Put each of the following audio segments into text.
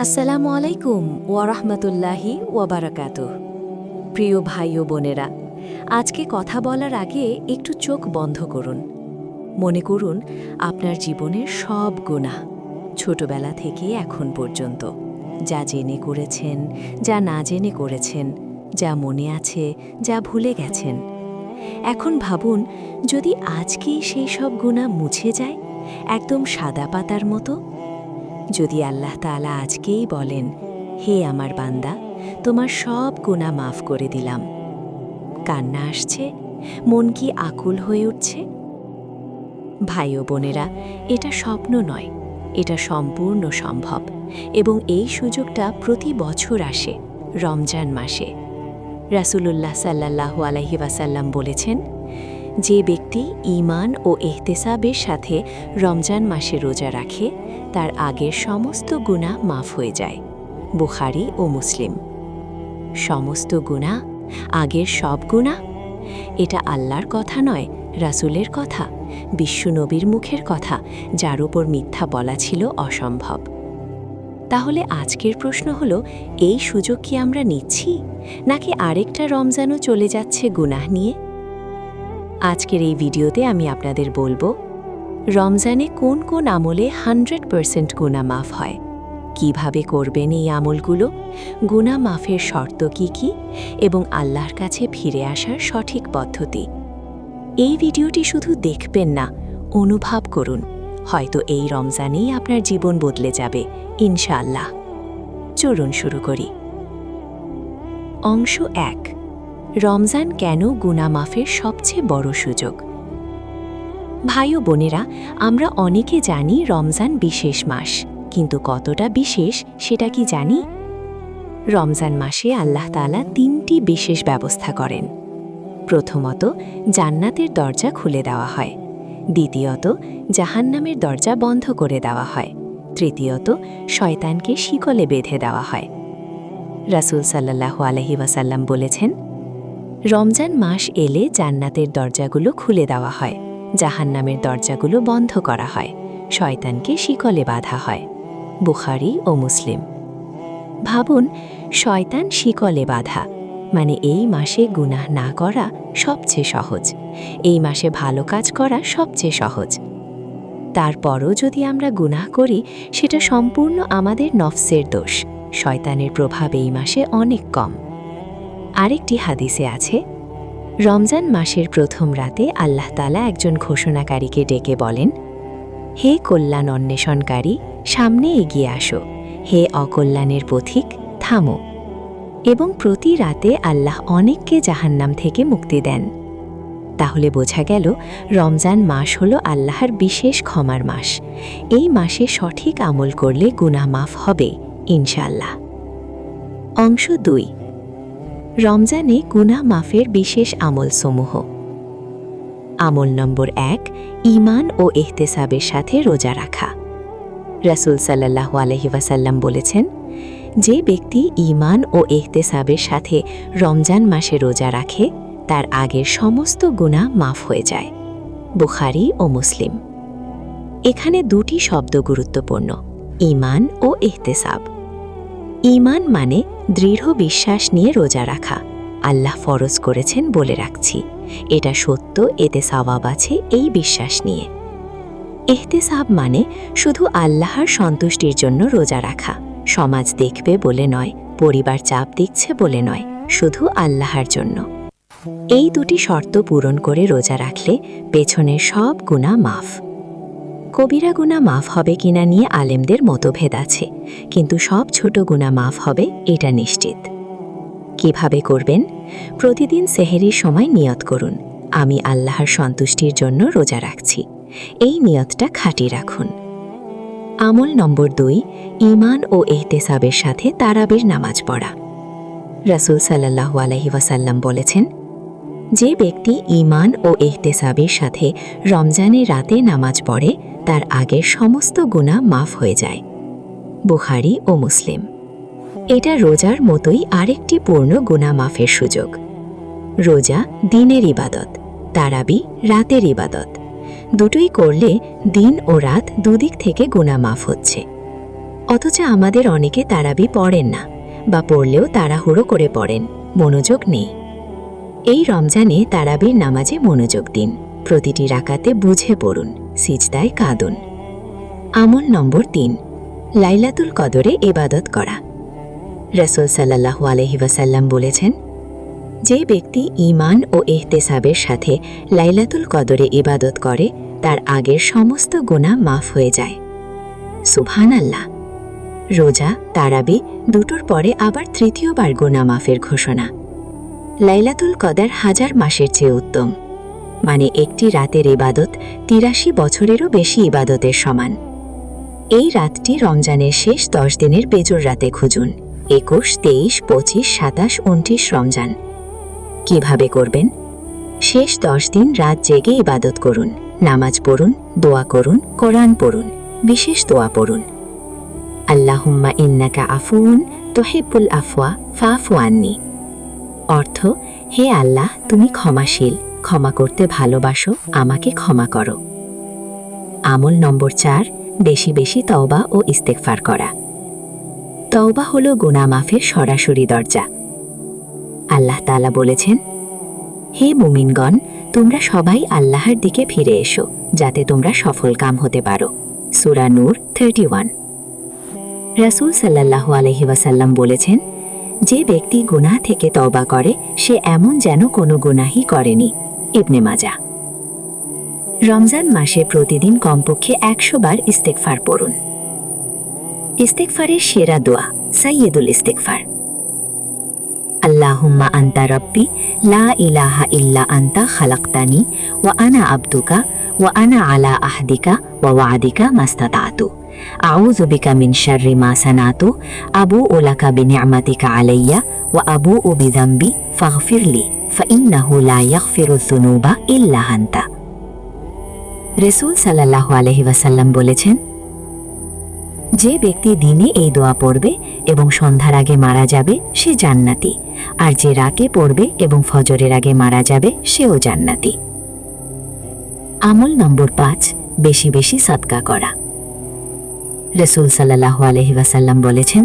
আসসালামু আলাইকুম ওয়ারাহমাতুল্লাহি ওয়াবারাকাতুহ। প্রিয় ভাই ও বোনেরা, আজকে কথা বলার আগে একটু চোখ বন্ধ করুন। মনে করুন আপনার জীবনের সব গুনাহ, ছোটবেলা থেকে এখন পর্যন্ত, যা জেনে করেছেন, যা না জেনে করেছেন, যা মনে আছে, যা ভুলে গেছেন। এখন ভাবুন, যদি আজকেই সেই সব গুনাহ মুছে যায়, একদম সাদা পাতার মতো। যদি আল্লাহ তাআলা আজকেই বলেন, হে আমার বান্দা, তোমার সব গুনাহ মাফ করে দিলাম, কান্না আসছে? মন কি আকুল হয়ে উঠছে? ভাই ও বোনেরা, এটা স্বপ্ন নয়, এটা সম্পূর্ণ সম্ভব, এবং এই সুযোগটা প্রতি বছর আসে রমজান মাসে। রাসূলুল্লাহ সাল্লাল্লাহু আলাইহি ওয়াসাল্লাম বলেছেন, যে ব্যক্তি ঈমান ও ইহতিসাবের সাথে রমজান মাসে রোজা রাখে, তার আগের সমস্ত গুনাহ মাফ হয়ে যায়। বুখারী ও মুসলিম। সমস্ত গুনাহ, আগের সব গুনাহ? এটা আল্লাহর কথা নয়, রাসূলের কথা, বিশ্বনবীর মুখের কথা, যার উপর মিথ্যা বলা ছিল অসম্ভব। তাহলে আজকের প্রশ্ন হলো, এই সুযোগ কি আমরা নিচ্ছি, নাকি আরেকটা রমজানও চলে যাচ্ছে গুনাহ নিয়ে? আজকের এই ভিডিওতে আমি আপনাদের বলবো, রমজানে কোন কোন আমলে 100% গুনাহ মাফ হয়, কিভাবে করবেন এই আমলগুলো, গুনাহ মাফের শর্ত কি কি, এবং আল্লাহর কাছে ফিরে আসার সঠিক পদ্ধতি। এই ভিডিওটি শুধু দেখবেন না, অনুভব করুন। হয়তো এই রমজানেই আপনার জীবন বদলে যাবে, ইনশাআল্লাহ। চলুন শুরু করি। অংশ 1, রমজান কেন গুনাহ মাফের সবচেয়ে বড় সুযোগ। ভাই ও বোনেরা, আমরা অনেকে জানি রমজান বিশেষ মাস, কিন্তু কতটা বিশেষ সেটা কি জানি? রমজান মাসে আল্লাহ তাআলা 3টি বিশেষ ব্যবস্থা করেন। প্রথমত, জান্নাতের দরজা খুলে দেওয়া হয়। দ্বিতীয়ত, জাহান্নামের দরজা বন্ধ করে দেওয়া হয়। তৃতীয়ত, শয়তানকে শিকলে বেঁধে দেওয়া হয়। রাসূল সাল্লাল্লাহু আলাইহি ওয়াসাল্লাম বলেছেন, রমজান মাস এলে জান্নাতের দরজাগুলো খুলে দেওয়া হয়, জাহান্নামের দরজাগুলো বন্ধ করা হয়, শয়তানকে শিকলে বাঁধা হয়। বুখারী ও মুসলিম। ভাবুন, শয়তান শিকলে বাঁধা, মানে এই মাসে গুনাহ না করা সবচেয়ে সহজ, এই মাসে ভালো কাজ করা সবচেয়ে সহজ। তারপরও যদি আমরা গুনাহ করি, সেটা সম্পূর্ণ আমাদের নফসের দোষ। শয়তানের প্রভাব এই মাসে অনেক কম। আরেকটি হাদিসে আছে, রমজান মাসের প্রথম রাতে আল্লাহ তাআলা একজন ঘোষণাকারীকে ডেকে বলেন, হে কল্যাণ অন্বেষণকারী, সামনে এগিয়ে আসো, হে অকল্যাণের পথিক, থামো। এবং প্রতি রাতে আল্লাহ অনেককে জাহান্নাম থেকে মুক্তি দেন। তাহলে বোঝা গেল, রমজান মাস হল আল্লাহর বিশেষ ক্ষমার মাস। এই মাসে সঠিক আমল করলে গুনাহ মাফ হবে, ইনশাআল্লাহ। অংশ 2, রমজানে গুনাহ মাফের বিশেষ আমল সমূহ। আমল নম্বর 1, ঈমান ও ইহতিসাবের সাথে রোজা রাখা। রাসূল সাল্লাল্লাহু আলাইহি ওয়াসাল্লাম বলেছেন, যে ব্যক্তি ঈমান ও ইহতিসাবের সাথে রমজান মাসে রোজা রাখে, তার আগের সমস্ত গুনাহ মাফ হয়ে যায়। বুখারী ও মুসলিম। এখানে দুটি শব্দ গুরুত্বপূর্ণ, ঈমান ও ইহতিসাব। ঈমান মানে দৃঢ় বিশ্বাস নিয়ে রোজা রাখা, আল্লাহ ফরজ করেছেন বলে রাখছি, এটা সত্য, এতে সওয়াব আছে, এই বিশ্বাস নিয়ে। ইহতিসাব মানে শুধু আল্লাহর সন্তুষ্টির জন্য রোজা রাখা, সমাজ দেখবে বলে নয়, পরিবার চাপ দিচ্ছে বলে নয়, শুধু আল্লাহর জন্য। এই দুটি শর্ত পূরণ করে রোজা রাখলে পেছনের সব গুনাহ মাফ। কবিরা গুনাহ মাফ হবে কিনা নিয়ে আলেমদের মতভেদ আছে, কিন্তু সব ছোট গুনাহ মাফ হবে, এটা নিশ্চিত। কিভাবে করবেন? প্রতিদিন সেহরির সময় নিয়ত করুন, আমি আল্লাহর সন্তুষ্টির জন্য রোজা রাখছি, এই নিয়তটা খাঁটি রাখুন। আমল নম্বর 2, ঈমান ও ইহতিসাবের সাথে তারাবির নামাজ পড়া। রাসূল সাল্লাল্লাহু আলাইহি ওয়াসাল্লাম বলেছেন, যে ব্যক্তি ঈমান ও ইহতিসাবের সাথে রমজানের রাতে নামাজ পড়ে, তার আগের সমস্ত গুনাহ মাফ হয়ে যায়। বুখারী ও মুসলিম। এটা রোজার মতোই আরেকটি পূর্ণ গুনাহ মাফের সুযোগ। রোজা দিনের ইবাদত, তারাবি রাতের ইবাদত। দুটোই করলে দিন ও রাত দুদিক থেকে গুনাহ মাফ হচ্ছে। অথচ আমাদের অনেকে তারাবি পড়েন না, বা পড়লেও তাড়াহুড়ো করে পড়েন, মনোযোগ নেই। এই রমজানে তারাবির নামাজে মনোযোগ দিন, প্রতিটি রাকাতে বুঝে পড়ুন, সিজদায় কাঁদুন। আমল নম্বর ৩, লাইলাতুল কদরে ইবাদত করা। রাসূল সাল্লাল্লাহু আলাইহি ওয়াসাল্লাম বলেছেন, যে ব্যক্তি ঈমান ও ইহতিসাবের সাথে লাইলাতুল কদরে ইবাদত করে তার আগের সমস্ত গুনাহ মাফ হয়ে যায়। সুবহানাল্লাহ। রোজা, তারাবি দুটোর পরে আবার তৃতীয়বার গুনাহ মাফের ঘোষণা। লাইলাতুল কদর 1000 মাসের চেয়ে উত্তম, মানে একটি রাতের ইবাদত 83 বছরেরও বেশি ইবাদতের সমান। এই রাতটি রমজানের শেষ 10 দিনের বেজোর রাতে খুঁজুন, 21, 23, 25, 27, 29 রমজান। কিভাবে করবেন? শেষ 10 দিন রাত জেগে ইবাদত করুন, নামাজ পড়ুন, দোয়া করুন, কোরআন পড়ুন, বিশেষ দোয়া পড়ুন। আল্লাহুম্মা ইন্নাকা আফুউন তুহিব্বুল আফওয়া ফাফু আন্নি। অর্থ, হে আল্লাহ, তুমি ক্ষমাশীল, ক্ষমা করতে ভালোবাসো, আমাকে ক্ষমা করো। আমল নম্বর 4, বেশি বেশি তওবা ও ইস্তেগফার করা। তওবা হলো গুনাহ মাফের সরাসরি দরজা। আল্লাহ তাআলা বলেছেন, হে মুমিনগণ, তোমরা সবাই আল্লাহর দিকে ফিরে এসো, যাতে তোমরা সফল কাম হতে পারো। সূরা নূর 31। রাসূল সাল্লাল্লাহু আলাইহি ওয়াসাল্লাম বলেছেন, যে ব্যক্তি গুনাহ থেকে তওবা করে সে এমন যেন কোনো গুনাহই করেনি। ইবনে মাজাহ। রমজান মাসে প্রতিদিন কমপক্ষে 100 বার ইস্তেগফার পড়ুন। ইস্তেগফারের সেরা দোয়া সাইয়্যিদুল ইস্তেগফার। আল্লাহুম্মা আনতা রাব্বি লা ইলাহা ইল্লা আনতা খালাকতানি ওয়া আনা আবদুকা ওয়া আনা আলা আহদিকা ওয়া ওয়া'দিকা মাস্তাতাতু আউযু বিকা মিন শাররি মা সানাতু আবুউ লাকা বিনি'মাতিকা আলাইয়া ওয়া আবুউ বিযামবি ফাগফিরলি ফাইন্নাহু লা ইয়াগফিরুয যুনুবা ইল্লা আনতা। রাসূল সাল্লাল্লাহু আলাইহি ওয়াসাল্লাম বলেছেন, যে ব্যক্তি দিনে এই দোয়া পড়বে এবং সন্ধ্যার আগে মারা যাবে সে জান্নাতি, আর যে রাতে পড়বে এবং ফজরের আগে মারা যাবে সেও জান্নাতি। আমল নম্বর 5, বেশি বেশি সাদকা করা। রাসূল সাল্লাল্লাহু আলাইহি ওয়াসাল্লাম বলেছেন,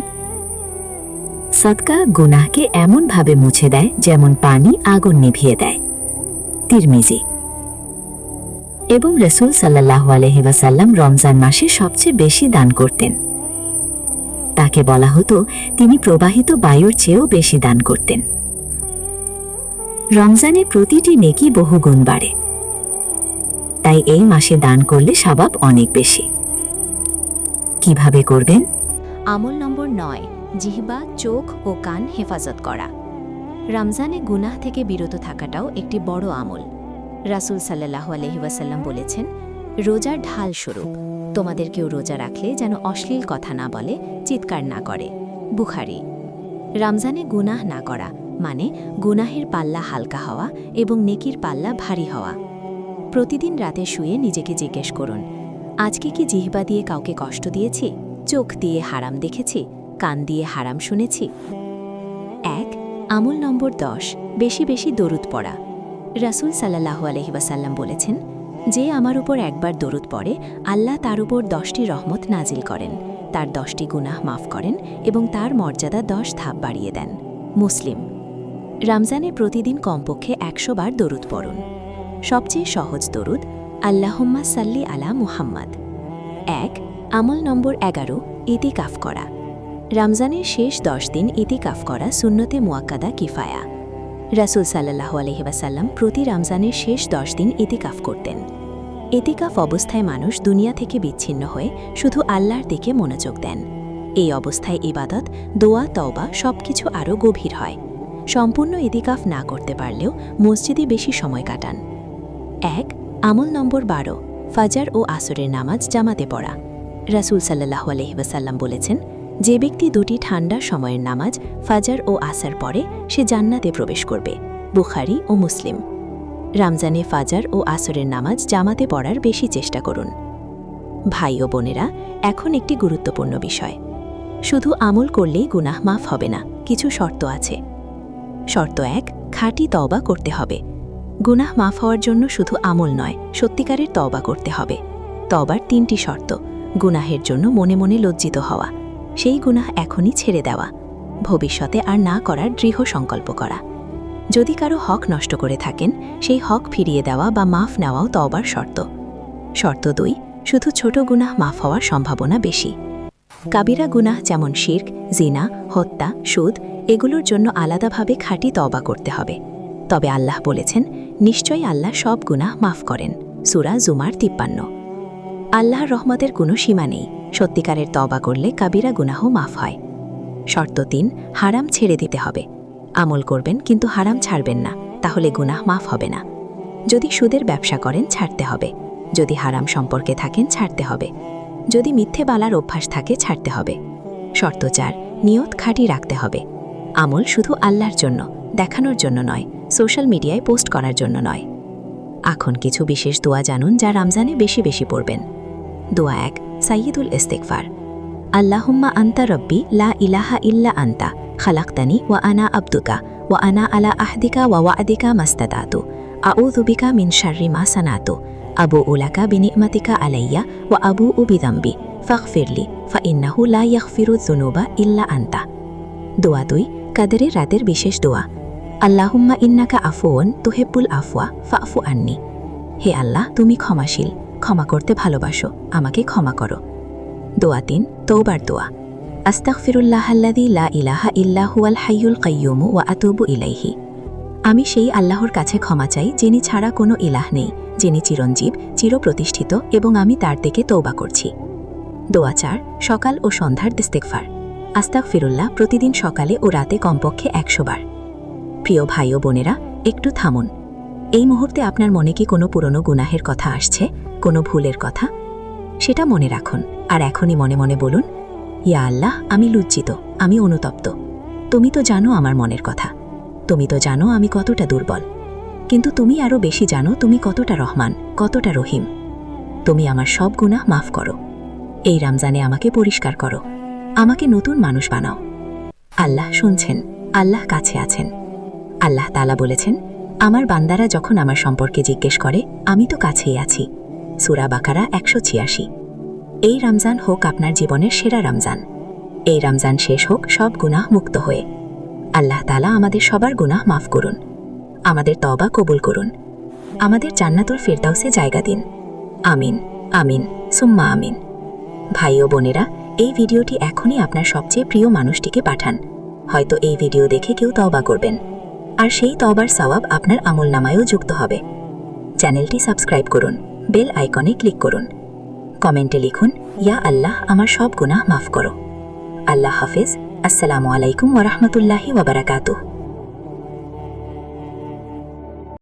সাদকা গুনাহকে এমনভাবে মুছে দেয় যেমন পানি আগুন নিভিয়ে দেয়। তিরমিজি। এবং রাসূল সাল্লাল্লাহু আলাইহি ওয়াসাল্লাম রমজান মাসে সবচেয়ে বেশি দান করতেন। তাকে বলা হতো তিনি প্রবাহিত বায়ুর চেয়েও বেশি দান করতেন। রমজানে প্রতিটি নেকি বহুগুণ বাড়ে, তাই এই মাসে দান করলে সওয়াব অনেক বেশি। কিভাবে করবেন? আমল নম্বর 9, জিহ্বা, চোখ ও কান হেফাজত করা। রমজানে গুনাহ থেকে বিরত থাকাটাও একটি বড় আমল। রাসূল সাল্লাল্লাহু আলাইহি ওয়াসাল্লাম বলেছেন, রোজার ঢাল স্বরূপ তোমাদের কেউ রোজা রাখলে যেন অশ্লীল কথা না বলে, চিৎকার না করে। বুখারী। রমজানে গুনাহ না করা মানে গুনাহের পাল্লা হালকা হওয়া এবং নেকির পাল্লা ভারী হওয়া। প্রতিদিন রাতে শুয়ে নিজেকে জিজ্ঞেস করুন, আজকে কি জিহ্বা দিয়ে কাউকে কষ্ট দিয়েছি, চোখ দিয়ে হারাম দেখেছি, কান দিয়ে হারাম শুনেছি? 1, আমল নম্বর 10, বেশি বেশি দরুদ পড়া। রাসূল সাল্লাল্লাহু আলাইহি ওয়াসাল্লাম বলেছেন, যে আমার উপর একবার দরুদ পড়ে আল্লাহ তার উপর 10টি রহমত নাজিল করেন, তার 10টি গুনাহ মাফ করেন এবং তার মর্যাদা 10 ধাপ বাড়িয়ে দেন। মুসলিম। রমজানে প্রতিদিন কমপক্ষে 100 বার দরুদ পড়ুন। সবচেয়ে সহজ দরুদ, আল্লাহুম্মা সাল্লি আলা মুহাম্মাদ। 1, আমল নম্বর 11, ইতিকাফ করা। রমজানের শেষ 10 দিন ইতিকাফ করা সুন্নতে মুয়াক্কাদা কিফায়া। রাসূল সাল্লাল্লাহু আলাইহি ওয়াসাল্লাম প্রতি রমজানের শেষ 10 দিন ইতিকাফ করতেন। ইতিকাফ অবস্থায় মানুষ দুনিয়া থেকে বিচ্ছিন্ন হয়ে শুধু আল্লাহর দিকে মনোযোগ দেন। এই অবস্থায় ইবাদত, দোয়া, তওবা সবকিছু আরও গভীর হয়। সম্পূর্ণ ইতিকাফ না করতে পারলেও মসজিদে বেশি সময় কাটান। 1, আমল নম্বর 12, ফজর ও আসরের নামাজ জামাতে পড়া। রাসূল সাল্লাল্লাহু আলাইহি ওয়াসাল্লাম বলেছেন, যে ব্যক্তি দুটি ঠান্ডা সময়ের নামাজ ফজর ও আসর পড়ে সে জান্নাতে প্রবেশ করবে। বুখারী ও মুসলিম। রমজানে ফজর ও আসরের নামাজ জামাতে পড়ার বেশি চেষ্টা করুন। ভাই ও বোনেরা, এখন একটি গুরুত্বপূর্ণ বিষয়। শুধু আমল করলেই গুনাহ মাফ হবে না, কিছু শর্ত আছে। শর্ত 1, খাঁটি তওবা করতে হবে। গুনাহ মাফ হওয়ার জন্য শুধু আমল নয়, সত্যিকারের তওবা করতে হবে। তওবার 3টি শর্ত: গুনাহের জন্য মনে মনে লজ্জিত হওয়া, সেই গুনাহ এখনই ছেড়ে দেওয়া, ভবিষ্যতে আর না করার দৃঢ় সংকল্প করা। যদি কারো হক নষ্ট করে থাকেন, সেই হক ফিরিয়ে দেওয়া বা মাফ নেওয়াও তওবার শর্ত। শর্ত 2, শুধু ছোট গুনাহ মাফ হওয়ার সম্ভাবনা বেশি। কাবিরা গুনাহ যেমন শিরক, জিনা, হত্যা, সুদ এগুলোর জন্য আলাদাভাবে খাঁটি তওবা করতে হবে। তবে আল্লাহ বলেছেন, নিশ্চয়ই আল্লাহ সব গুনাহ মাফ করেন। সূরা জুমার 53। আল্লাহর রহমতের কোনো সীমা নেই। সত্যিকারের তওবা করলে কাবিরা গুনাহ মাফ হয়। শর্ত 3, হারাম ছেড়ে দিতে হবে। আমল করবেন কিন্তু হারাম ছাড়বেন না, তাহলে গুনাহ মাফ হবে না। যদি সুদের ব্যবসা করেন ছাড়তে হবে, যদি হারাম সম্পর্কে থাকেন ছাড়তে হবে, যদি মিথ্যে বলার অভ্যাস থাকে ছাড়তে হবে। শর্ত 4, নিয়ত খাঁটি রাখতে হবে। আমল শুধু আল্লাহর জন্য, দেখানোর জন্য নয়, সোশ্যাল মিডিয়ায় পোস্ট করার জন্য নয়। এখন কিছু বিশেষ দোয়া জানুন যা রমজানে বেশি বেশি পড়বেন। দোয়া 1, সাইয়্যিদুল ইস্তিগফার। আল্লাহুম্মা আনতা রব্বি লা ইলাহা ইল্লা আনতা খালাকতানি ওয়া আনা আবদুকা ওয়া আনা আলা আহদিকা ওয়া ওয়া'দিকা মাস্তাতাতু আউযু বিকা মিন শাররি মা সানাতু আবুউ লাকা বিনি'মাতিকা আলাইয়া ওয়া আবুউ বিযামবি ফাগফিরলি ফাইন্নাহু লা ইয়াগফিরুয যুনুবা ইল্লা আনতা। দোয়া 2, কাদরের রাতের বিশেষ দোয়া। আল্লাহুম্মা ইন্নাকা আফুউন তুহিব্বুল আফওয়া ফা'ফু আন্নি। হে আল্লাহ, তুমি ক্ষমাশীল, ক্ষমা করতে ভালোবাসো, আমাকে ক্ষমা করো। দোয়া 3, তওবার দোয়া। আস্তাগফিরুল্লাহাল্লাযী লা ইলাহা ইল্লা হুয়াল হাইয়ুল কাইয়্যুম ওয়া আতুবু ইলাইহি। আমি সেই আল্লাহর কাছে ক্ষমা চাই যিনি ছাড়া কোনো ইলাহ নেই, যিনি চিরঞ্জীব, চিরপ্রতিষ্ঠিত, এবং আমি তার থেকে তওবা করছি। দোয়া 4, সকাল ও সন্ধ্যার ইস্তিগফার। আস্তাগফিরুল্লাহ প্রতিদিন সকালে ও রাতে কমপক্ষে 100 বার। প্রিয় ভাই ও বোনেরা, একটু থামুন। এই মুহূর্তে আপনার মনে কি কোনো পুরনো গুনাহের কথা আসছে, কোনো ভুলের কথা? সেটা মনে রাখুন, আর এখনই মনে মনে বলুন, ইয়া আল্লাহ, আমি লজ্জিত, আমি অনুতপ্ত। তুমি তো জানো আমার মনের কথা, তুমি তো জানো আমি কতটা দুর্বল, কিন্তু তুমি আরও বেশি জানো তুমি কতটা রহমান, কতটা রহিম। তুমি আমার সব গুনাহ মাফ করো। এই রমজানে আমাকে পরিষ্কার করো, আমাকে নতুন মানুষ বানাও। আল্লাহ শুনছেন, আল্লাহ কাছে আছেন। আল্লাহ তাআলা বলেছেন, আমার বান্দারা যখন আমার সম্পর্কে জিজ্ঞেস করে, আমি তো কাছেই আছি। সূরা বাকারা 186। এই রমজান হোক আপনার জীবনের সেরা রমজান। এই রমজান শেষ হোক সব গুনাহ মুক্ত হয়ে। আল্লাহ তাআলা আমাদের সবার গুনাহ মাফ করুন, আমাদের তওবা কবুল করুন, আমাদের জান্নাতুল ফিরদাউসে জায়গা দিন। আমিন, আমিন, সুম্মা আমিন। ভাই ও বোনেরা, এই ভিডিওটি এখনই আপনার সবচেয়ে প্রিয় মানুষটিকে পাঠান। হয়তো এই ভিডিও দেখে কেউ তওবা করবেন, আর সেই তওবার সওয়াব আপনার আমলনামায়ও যুক্ত হবে। চ্যানেলটি সাবস্ক্রাইব করুন, বেল আইকনে ক্লিক করুন, কমেন্টে লিখুন, ইয়া আল্লাহ, আমার সব গুনাহ মাফ করো। আল্লাহ হাফেজ। আসসালামু আলাইকুম ওয়া রাহমাতুল্লাহি ওয়া বারাকাতুহু।